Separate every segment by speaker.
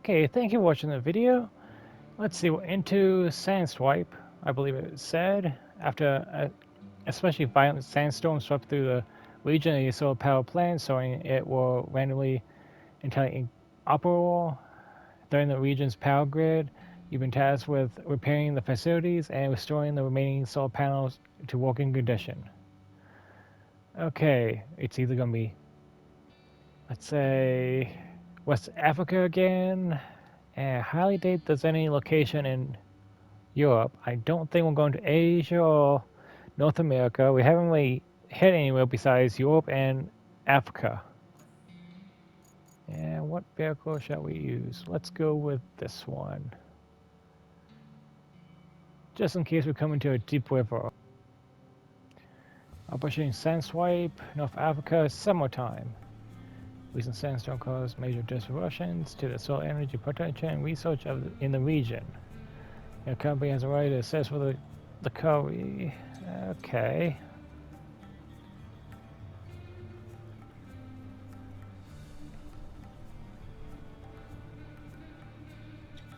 Speaker 1: Okay, thank you for watching the video. Let's see, we're into Sandswipe, I believe it said. After especially violent sandstorm swept through the region of the solar power plant, so it will randomly entirely inoperable during the region's power grid. You've been tasked with repairing the facilities and restoring the remaining solar panels to working condition. Okay, it's either going to be, let's say, West Africa again. And highly doubt there's any location in Europe. I don't think we're going to Asia or North America. We haven't really hit anywhere besides Europe and Africa. And what vehicle shall we use? Let's go with this one. Just in case we come into a deep river. Operation Sandswipe, North Africa, summertime. Recent sandstorm caused major disruptions to the solar energy production and research in the region. Your company has a right to assess whether the recovery. Okay.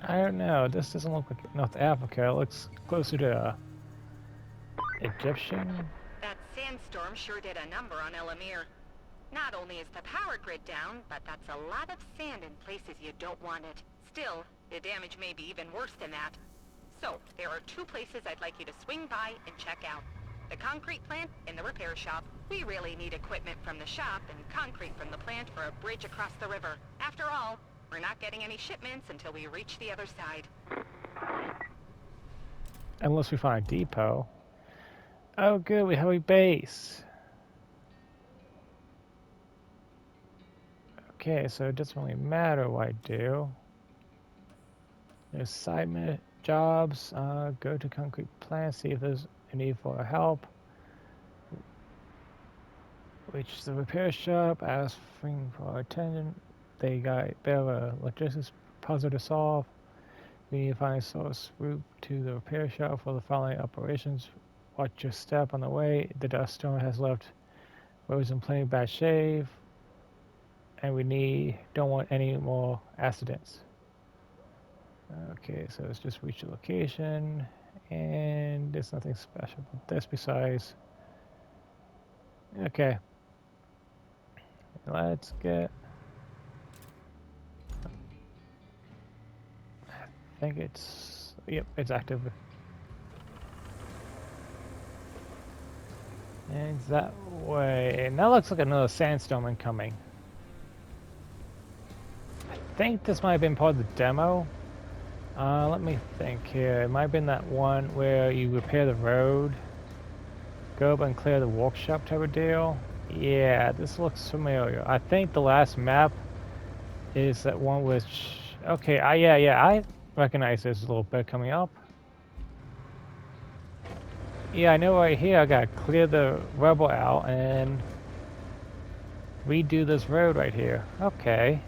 Speaker 1: I don't know. This doesn't look like North Africa. It looks closer to Egyptian.
Speaker 2: That sandstorm sure did a number on El Amir. Not only is the power grid down, but that's a lot of sand in places you don't want it. Still, the damage may be even worse than that. So, there are two places I'd like you to swing by and check out. The concrete plant and the repair shop. We really need equipment from the shop and concrete from the plant for a bridge across the river. After all, we're not getting any shipments until we reach the other side.
Speaker 1: Unless we find a depot. Oh good, we have a base. Okay, so it doesn't really matter what I do. There's side jobs. Go to concrete plant, see if there's a need for help. Reach the repair shop, ask for attendant. They got a bit of a logistics puzzle to solve. We need to find a source route to the repair shop for the following operations. Watch your step on the way. The dust storm has left roads in plenty bad shape, and we don't want any more accidents. Okay, so let's just reach the location, and there's nothing special about this besides. Okay, let's get. I think it's. Yep, it's active. And it's that way. And that looks like another sandstorm incoming. I think this might have been part of the demo. Let me think here. It might have been that one where you repair the road, go up and clear the workshop type of deal. Yeah, this looks familiar. I think the last map is that one which. Okay, yeah, I recognize this a little bit coming up. Yeah, I know right here I gotta clear the rubble out and redo this road right here. Okay.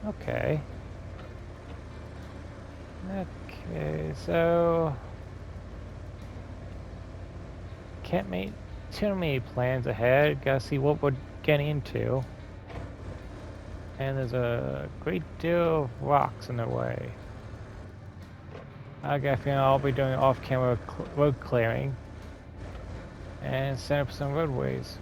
Speaker 1: Okay, so can't make too many plans ahead. Gotta see what we're getting into. And there's a great deal of rocks in the way. I got a feeling I'll be doing off-camera road clearing and set up some roadways.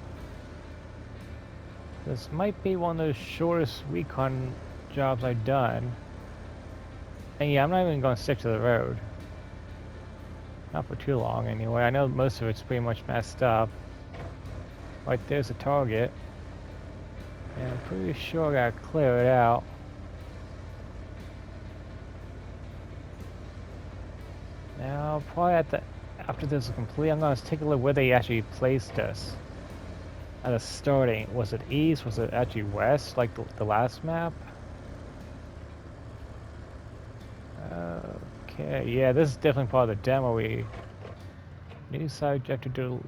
Speaker 1: This might be one of the shortest recon jobs I've done. And yeah, I'm not even going to stick to the road. Not for too long anyway. I know most of it's pretty much messed up. Right there's a target. And I'm pretty sure I gotta clear it out. Now, probably after this is complete, I'm gonna take a look where they actually placed us. At the starting, was it east? Was it actually west, like the last map? Okay, yeah, this is definitely part of the demo. New side objective to.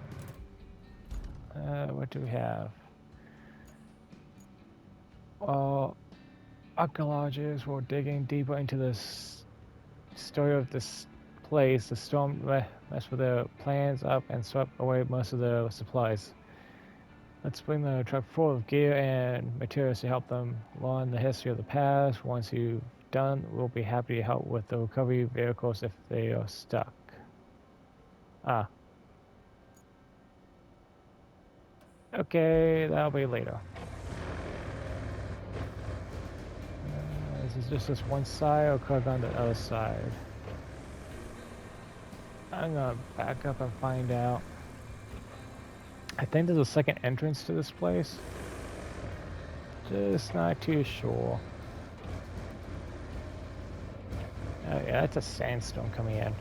Speaker 1: What do we have? Archaeologists were digging deeper into the story of this place. The storm messed with their plans up and swept away most of the supplies. Let's bring the truck full of gear and materials to help them learn the history of the past. Once you've done, we'll be happy to help with the recovery vehicles if they are stuck. Ah. Okay, that'll be later. This is just this one side, or could I go on the other side? I'm gonna back up and find out. I think there's a second entrance to this place. Just not too sure. Oh yeah, that's a sandstorm coming in.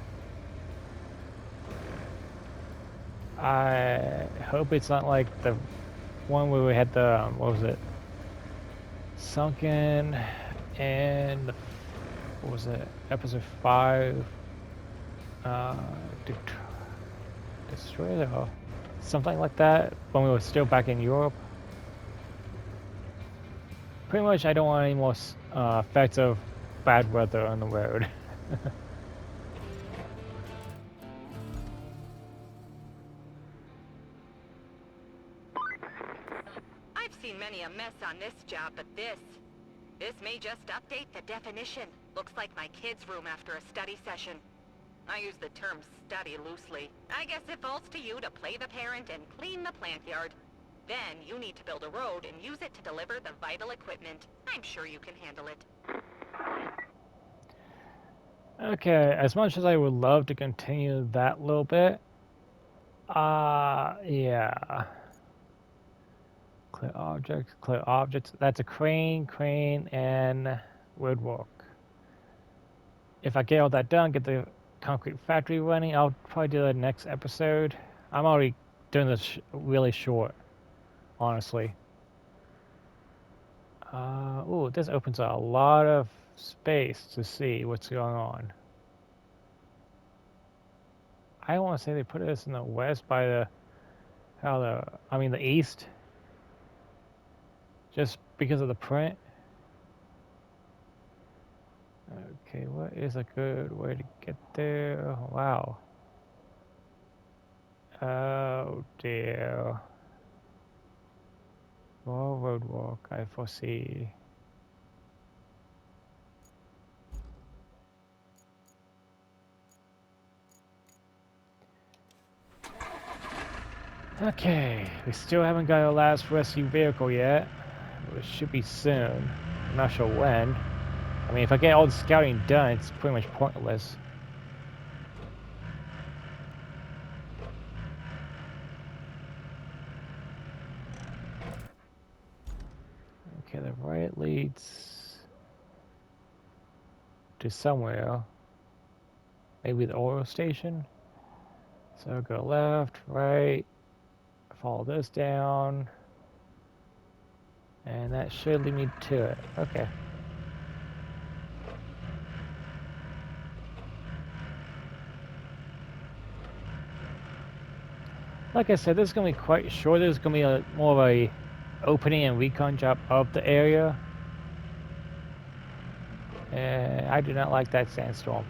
Speaker 1: I hope it's not like the one where we had the, what was it? Sunken and, what was it? Episode 5. Destroyer or something like that when we were still back in Europe. Pretty much I don't want any more effects of bad weather on the road.
Speaker 2: I've seen many a mess on this job, but this may just update the definition. Looks like my kid's room after a study session. I use the term study loosely. I guess it falls to you to play the parent and clean the plant yard. Then you need to build a road and use it to deliver the vital equipment. I'm sure you can handle it.
Speaker 1: Okay, as much as I would love to continue that little bit, yeah. Clear objects, that's a crane, and woodwork. If I get all that done, get the concrete factory running, I'll probably do the next episode. I'm already doing this really short, honestly. Ooh, this opens a lot of space to see what's going on. I want to say they put this in the west by the east, just because of the print. Okay, what is a good way to get there? Wow. Oh dear. More roadwork, I foresee. Okay, we still haven't got our last rescue vehicle yet. It should be soon. I'm not sure when. I mean, if I get all the scouting done, it's pretty much pointless. Okay, the right leads to somewhere. Maybe the oil station. So go left, right, follow this down. And that should lead me to it. Okay. Like I said, this is going to be quite short. This is going to be more of a opening and recon job of the area. And I do not like that sandstorm.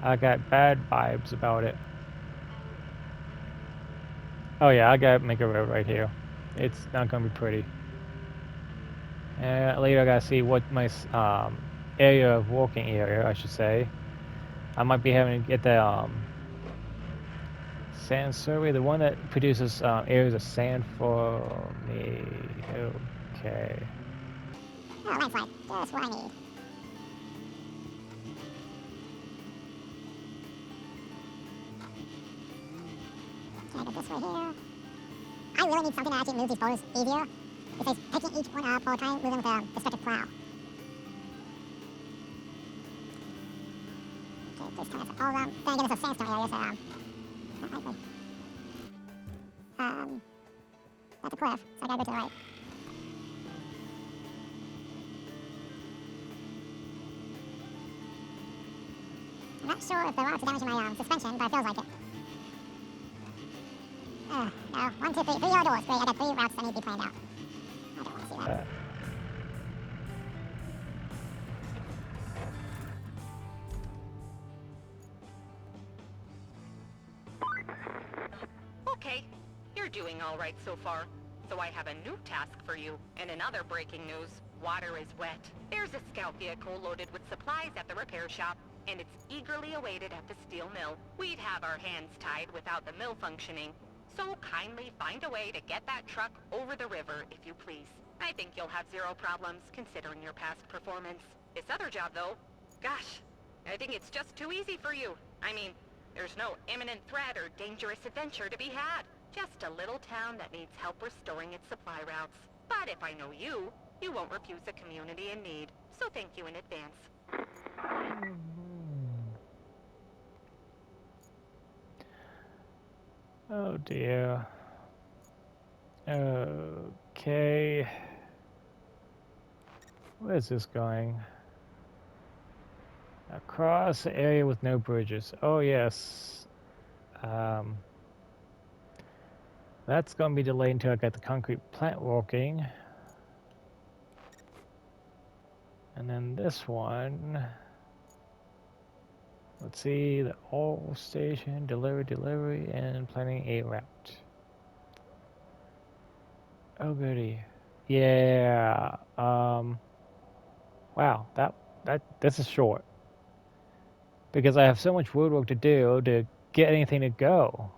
Speaker 1: I got bad vibes about it. Oh yeah, I gotta make a road right here. It's not gonna be pretty. Later I gotta see what my area of walking area, I should say. I might be having to get the sand survey, the one that produces areas of sand for me. Okay.
Speaker 3: Oh, landslide. Just what I need. Can I go this way here? I really need something to actually move these boulders easier. If it's picking each one up or trying to move them with a specific plow. Okay, please turn this all around. Then again, it's a sandstone area, so not likely. That's a cliff, so I gotta go to the right. I'm not sure if the rocks are damaging my suspension, but it feels like it. No. 1, 2, 3. 3 yard doors. Great, I got 3 routes that need to be planned out. I don't want to see that.
Speaker 2: Okay, you're doing all right so far. So I have a new task for you, and in other breaking news, Water is wet. There's a scout vehicle loaded with supplies at the repair shop, and it's eagerly awaited at the steel mill. We'd have our hands tied without the mill functioning, so kindly find a way to get that truck over the river, if you please. I think you'll have zero problems, considering your past performance. This other job, though, gosh, I think it's just too easy for you. I mean, there's no imminent threat or dangerous adventure to be had. Just a little town that needs help restoring its supply routes. But if I know you, you won't refuse a community in need. So thank you in advance.
Speaker 1: Oh dear. Okay. Where's this going? Across the area with no bridges. Oh yes. That's gonna be delayed until I get the concrete plant working. And then this one. Let's see, the oil station, delivery, and planning a route. Oh goody. Yeah. Wow, this is short. Because I have so much road work to do to get anything to go.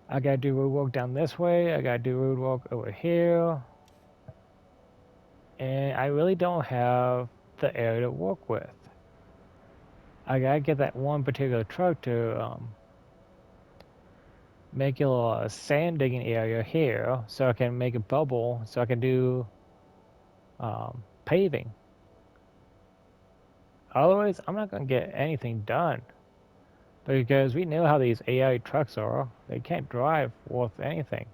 Speaker 1: I gotta do road work down this way, I gotta do road work over here. And I really don't have the area to work with. I gotta get that one particular truck to make a little sand digging area here so I can make a bubble so I can do paving. Otherwise, I'm not gonna get anything done. Because we know how these AI trucks are. They can't drive worth anything.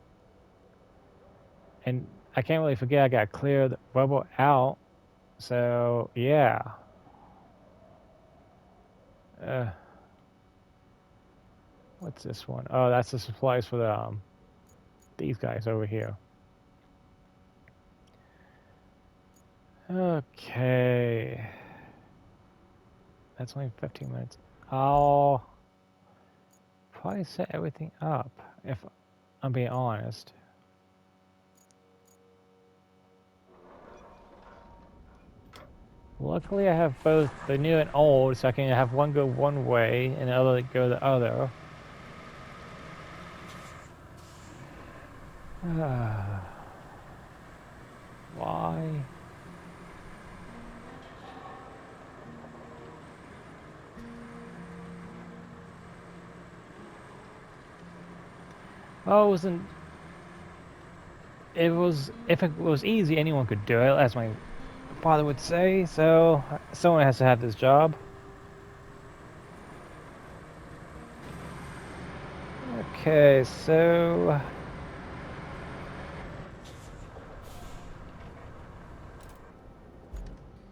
Speaker 1: And I can't really forget I gotta clear the rubble out. So, yeah. What's this one? Oh, that's the supplies for the these guys over here. Okay. That's only 15 minutes. I'll probably set everything up, if I'm being honest. Luckily, I have both the new and old, so I can have one go one way and the other go the other. Why? Oh, if it was easy, anyone could do it, as my father would say, so someone has to have this job. Okay, so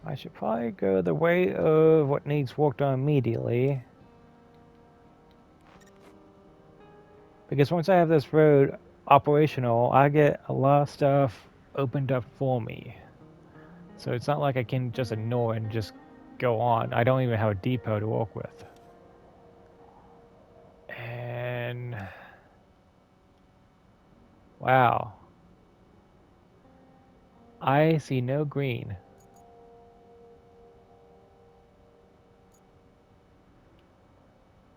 Speaker 1: I should probably go the way of what needs work done immediately. Because once I have this road operational, I get a lot of stuff opened up for me. So it's not like I can just ignore and just go on. I don't even have a depot to work with. And wow. I see no green.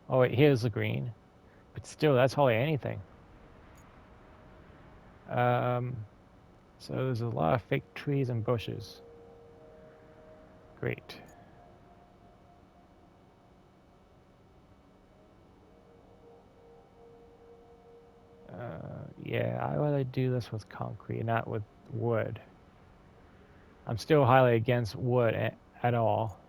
Speaker 1: Oh wait, here's the green. But still, that's hardly anything. So there's a lot of fake trees and bushes. Great. Yeah, I rather do this with concrete, not with wood. I'm still highly against wood at all.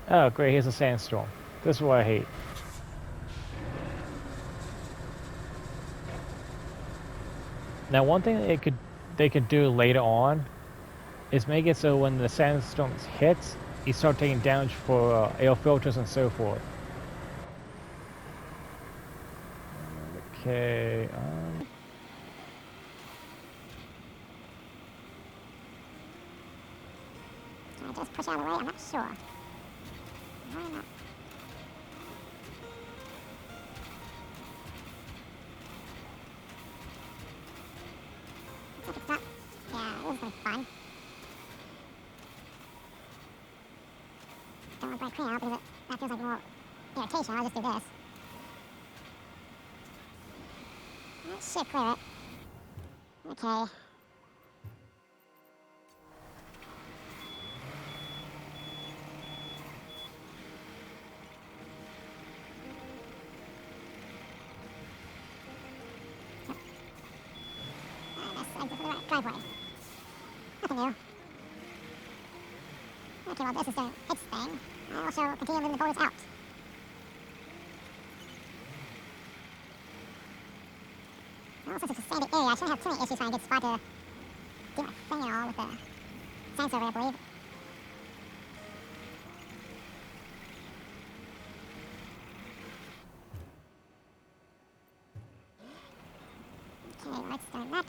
Speaker 1: Oh, great, here's a sandstorm. This is what I hate. Now, one thing they could do later on is make it so when the sandstorm hits, you start taking damage for air filters and so forth. Okay.
Speaker 3: Can I just push out of the way? I'm not sure. Why not? Don't want to break clean out because that feels like more irritation. I'll just do this. That should clear it. Okay. Exit for the driveway. Nothing new. Okay, well this is doing its thing. I will show continue moving the boulders out. Well, since it's a sandy area, I shouldn't have too many issues trying to get a spot to do my thing and all with the sand survey, I believe. Okay, let's start that.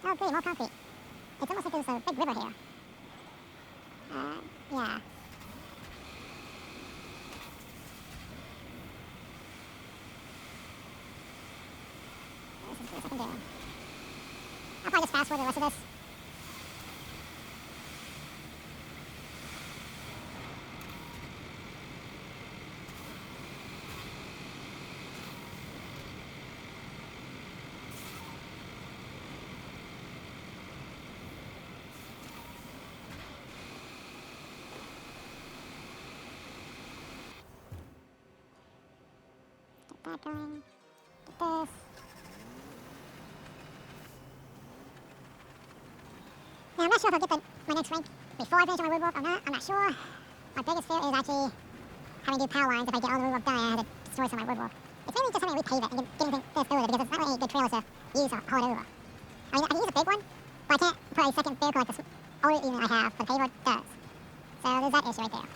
Speaker 3: Oh, good, more concrete. It's almost like there's a big river here. Yeah. This is the best I can do. I'll probably just fast forward the rest of this. Get that going. Get this. Now, I'm not sure if I'll get my next rank before I finish my woodwork or not. I'm not sure. My biggest fear is actually having to do power lines. If I get all the woodwork done, I have to destroy some of my woodwork. It's mainly just having to repave it and get anything this through it because there's not really any good trailers to use or haul it over. I mean, I can use a big one, but I can't put a second vehicle like this older unit I have for the paver does. So there's that issue right there.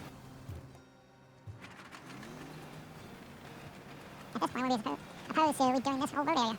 Speaker 3: At this point, we'll be opposed to redoing this whole road area.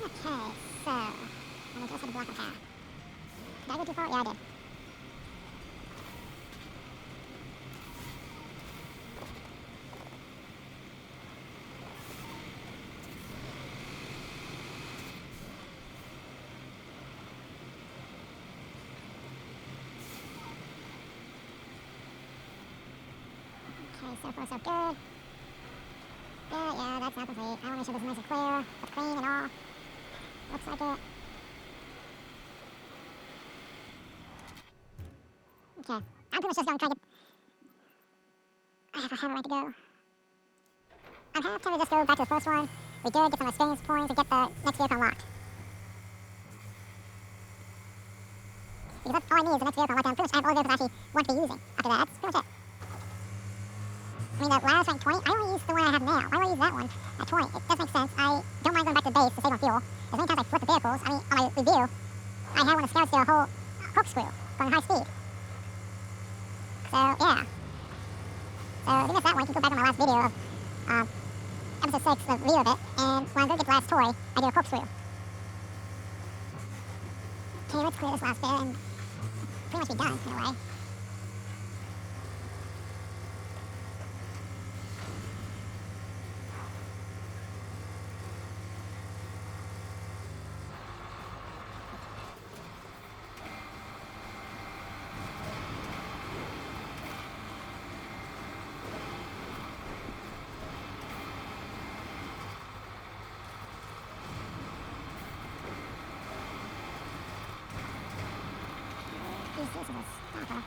Speaker 3: Okay, so I'm just gonna block my path. Did I go too far? Yeah, I did. Okay, so far so good. Yeah, that's not complete. I want to make sure this is nice and clear, but clean and all. Looks like it. Okay, I'm pretty much just going to try to get... I have a right to go. I'm half tempted to just go back to the first one. We did get some experience points and get the next vehicle unlocked. Because that's all I need is the next vehicle unlocked, and pretty much I have all the vehicles I actually want to be using after that. That's pretty much it. I mean, the last rank 20, I only use the one I have now. Why would I use that one at 20? It does make sense. I don't mind going back to the base to save on fuel. As many times I flip the vehicles, I mean, on my review, I had one of the scouts do a whole corkscrew going high speed. So, yeah. So, if you missed that one, you can go back on my last video of episode 6, the review of it, and when I go get the last toy, I do a corkscrew. Okay, let's clear this last bit and pretty much be done, in a way. use of this backhoe.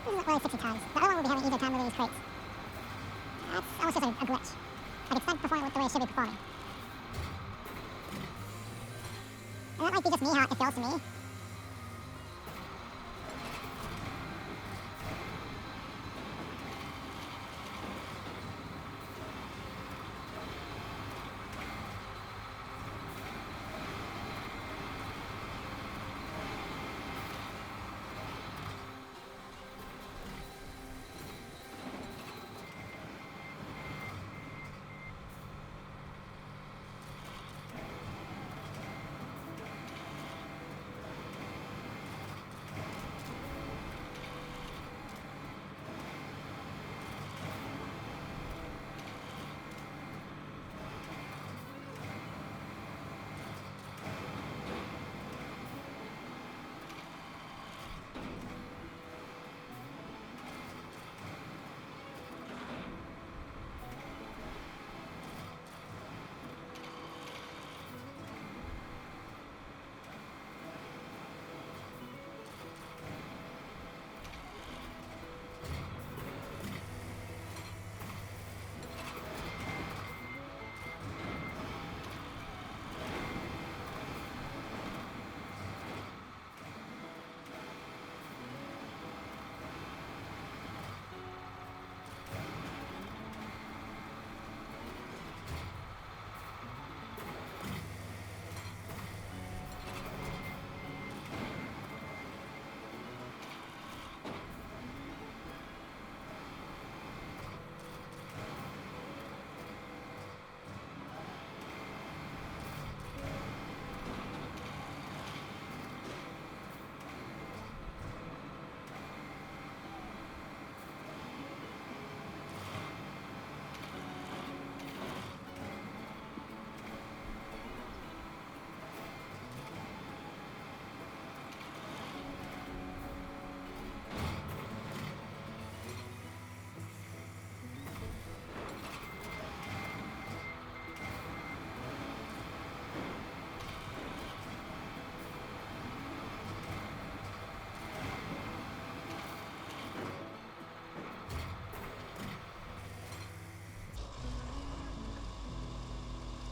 Speaker 3: This isn't really 60 tons. The other one would be having an easier time moving these crates. That's almost just a glitch. Like, it's not performing the way it should be performing. And that might be just me, how it feels to me.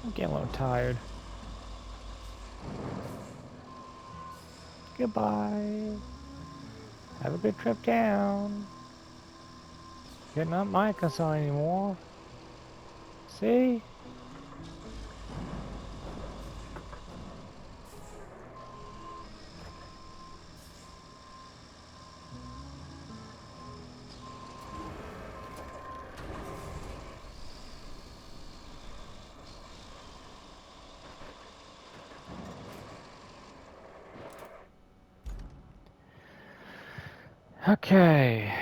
Speaker 1: I'm getting a little tired. Goodbye. Have a good trip down. You're not my concern anymore. See? Okay.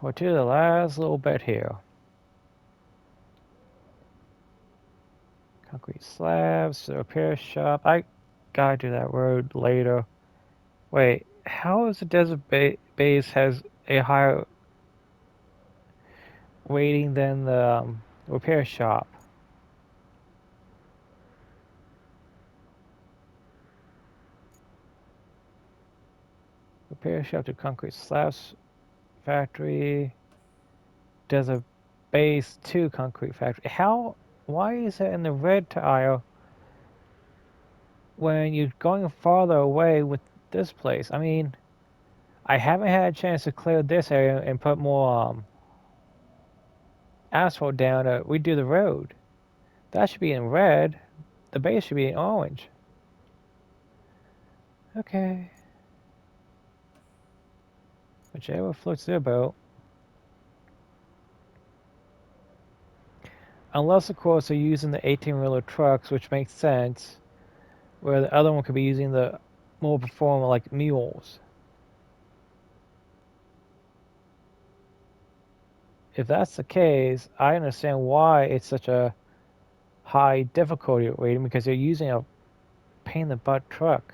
Speaker 1: We're to the last little bit here. Concrete slabs, the repair shop. I gotta do that road later. Wait, how is the desert base has a higher rating than the repair shop? Repair shop to concrete slabs factory. Desert base to concrete factory. How? Why is it in the red tile when you're going farther away with this place? I mean, I haven't had a chance to clear this area and put more asphalt down to redo the road. That should be in red. The base should be in orange. Okay. Whichever floats their boat. Unless, of course, they're using the 18-wheeler trucks, which makes sense, where the other one could be using the more performant, like mules. if that's the case, I understand why it's such a high difficulty rating, because you're using a pain in the butt truck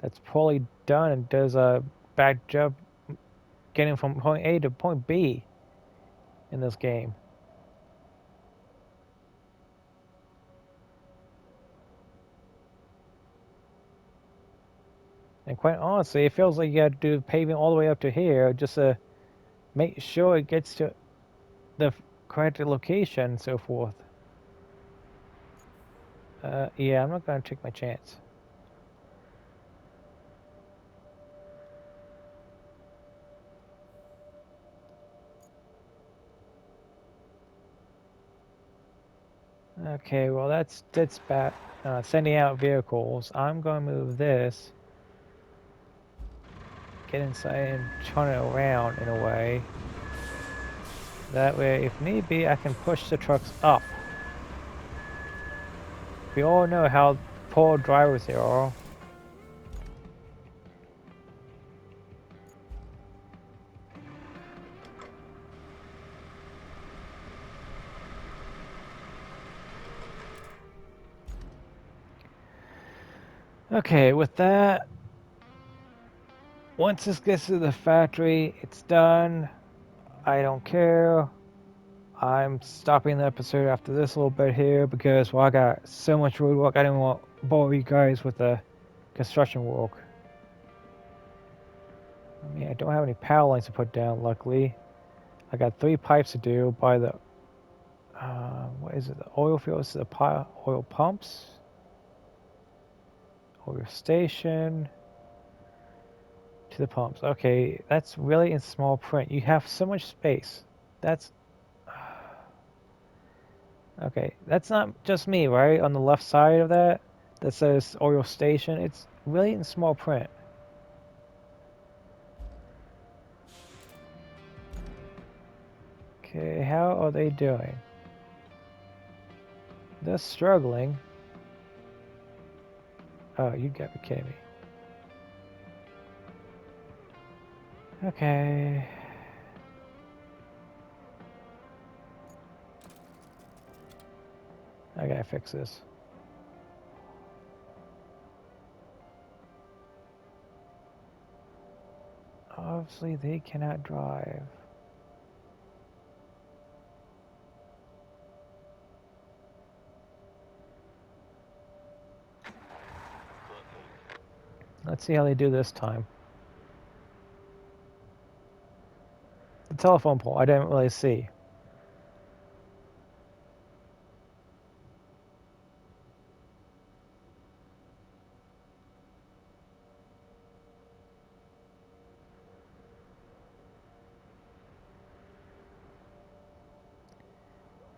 Speaker 1: that's poorly done and does a bad job getting from point A to point B in this game. And quite honestly, it feels like you got to do paving all the way up to here just to make sure it gets to the correct location and so forth. Yeah, I'm not going to take my chance. Okay, well that's bad. Sending out vehicles. I'm going to move this. Get inside and turn it around in a way. That way, if need be, I can push the trucks up. We all know how poor drivers they are. Okay, with that, once this gets to the factory, it's done. I don't care. I'm stopping the episode after this a little bit here because, well, I got so much road work. I didn't want to bore you guys with the construction work. I mean, I don't have any power lines to put down, luckily. I got 3 pipes to do by the, what is it, the oil fields, the oil pumps, oil station, to the pumps. Okay, that's really in small print. You have so much space. That's, okay, that's not just me, right? On the left side of that says oil station. It's really in small print. Okay, how are they doing? They're struggling. Oh, you gotta be kidding me. Okay. I gotta fix this. Obviously, they cannot drive. Let's see how they do this time. The telephone pole, I didn't really see.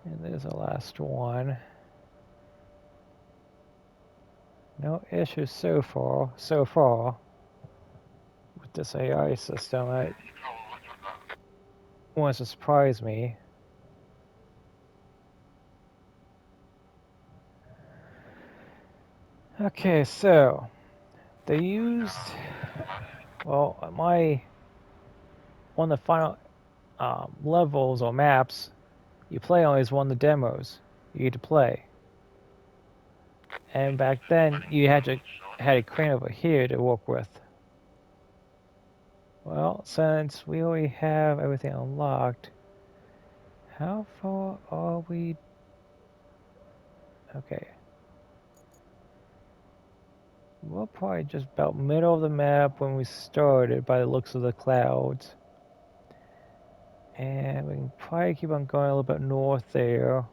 Speaker 1: And there's the last one. No issues so far with this AI system. It wants to surprise me. Okay, so they used, well, one of the final levels or maps you play on is one of the demos you get to play. And back then you had a crane over here to work with. Well, since we already have everything unlocked, how far are we? Okay. We're probably just about middle of the map when we started by the looks of the clouds. And we can probably keep on going a little bit north there.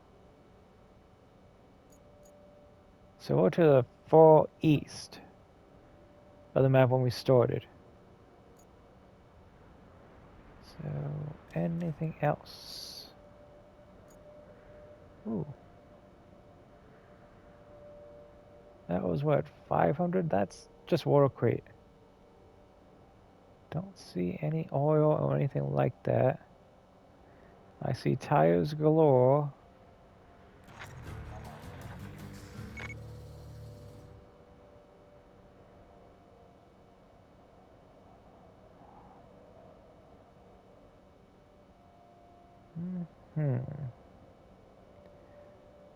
Speaker 1: So we're to the far east of the map when we started. So, anything else? Ooh. That was what, 500? That's just water crate. Don't see any oil or anything like that. I see tires galore.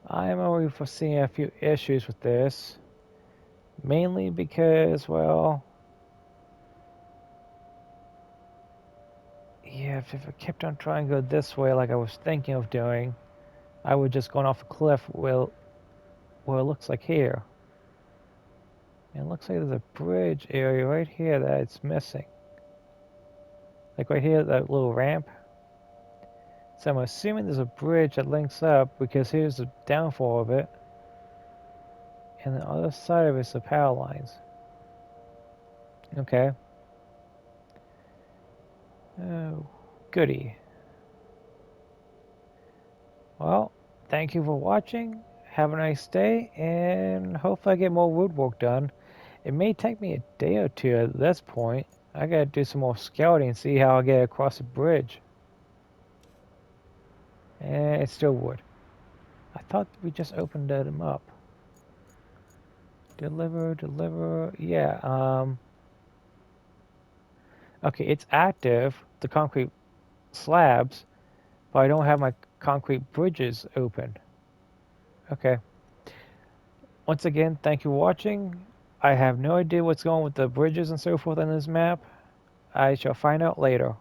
Speaker 1: I'm already foreseeing a few issues with this. Mainly because, well, yeah, if I kept on trying to go this way like I was thinking of doing, I would just gone off a cliff where it looks like here. And it looks like there's a bridge area right here that it's missing. Like right here, that little ramp. So I'm assuming there's a bridge that links up because here's the downfall of it. And the other side of it's the power lines. Okay. Oh, goody. Well, thank you for watching. Have a nice day, and hopefully I get more wood work done. It may take me a day or two at this point. I gotta do some more scouting and see how I get across the bridge. And it's still wood. I thought we just opened them up. Deliver. Yeah, okay, it's active, the concrete slabs, but I don't have my concrete bridges open. Okay. Once again, thank you for watching. I have no idea what's going on with the bridges and so forth on this map. I shall find out later.